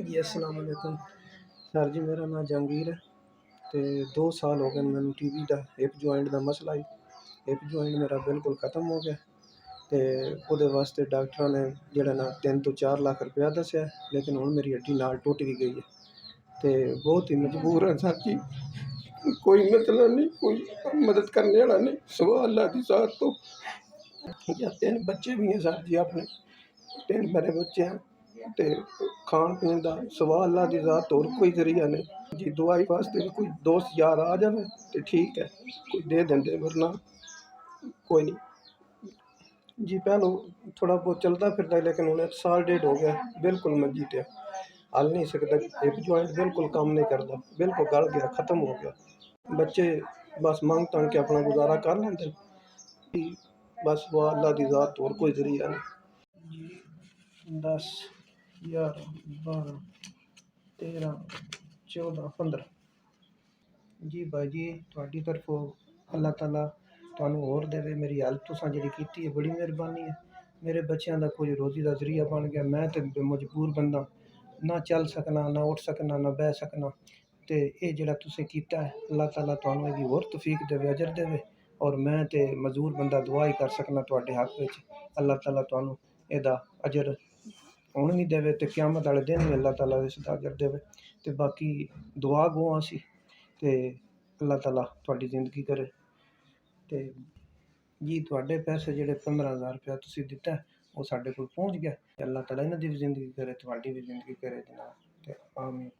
जी अस्सलाम वालेकुम सर जी, मेरा नाम जहांगीर है। तो 2 साल हो गए मैनू टीबी का हिप जॉइंट का मसला ही। हिप जॉइंट मेरा बिल्कुल खत्म हो गया। तो ਉਹਦੇ वास्ते डॉक्टर ने ਜਿਹੜਾ ना 3 ਤੋਂ 4 ਲੱਖ रुपया दसिया, लेकिन हुण मेरी हड्डी नाल टुट भी गई है। तो बहुत ही मजबूर है सर जी, कोई मतलब नहीं, कोई मदद करने वाला नहीं सिवा अल्लाह की ज़ात तो। या 3 बच्चे भी हैं सर जी अपने, 3 मेरे बच्चे हैं। तो खान पीन का सिवा अल्लाह की ज़ात होर कोई जरिया नहीं जी। दवाई वास्ते भी कोई दोस्त यार आ जाए तो ठीक है, कोई दे देंगे, वरना कोई नहीं जी। पहलों थोड़ा बहुत चलता फिरता, लेकिन उन्हें 1 साल 1.5 हो गया बिल्कुल मंजी पे हल नहीं सकता। हिप जॉइंट बिल्कुल काम नहीं करता, बिल्कुल गल गया, ख़त्म हो गया। बच्चे बस मांग तांग के अपना गुजारा कर लेंगे, बस वो अल्लाह की ज़ात होर कोई जरिया नहीं जी। 10 11 12 13 14 15 जी भाई जी, तुहाडी तरफों अल्लाह ताला तुहानू होर देवे। मेरी हेल्प तुसां जिहड़ी कीती है बड़ी मेहरबानी है। मेरे बच्चों का कोई रोज़ी का जरिया बन गया। मैं तो मजबूर बंदा, ना चल सकना, ना उठ सकना, ना बह सकना। तो ये जिहड़ा तुसीं कीता है, अल्लाह ताला तुहानू इहदी होर तौफीक देवे, अजर देवे। और मैं तो मजबूर बंदा दुआ ही कर सकना तुहाडे हक विच। अल्लाह ताला तुहानू इहदा अजर हुण भी देवे ते क़यामत वाले दिन भी अल्लाह ताला इसदा अजर देवे। ते बाकी दुआ गो असी ते अल्लाह ताला तुहाडी ज़िंदगी करे। ते जी तुहाडे पैसे जिहड़े 15,000 रुपया तुसीं दित्ता है, वो साडे कोल पहुँच गया। अल्लाह ताला इन्हां दी भी ज़िंदगी करे, तुहाडी भी ज़िंदगी करे जनाब। ते आमीन।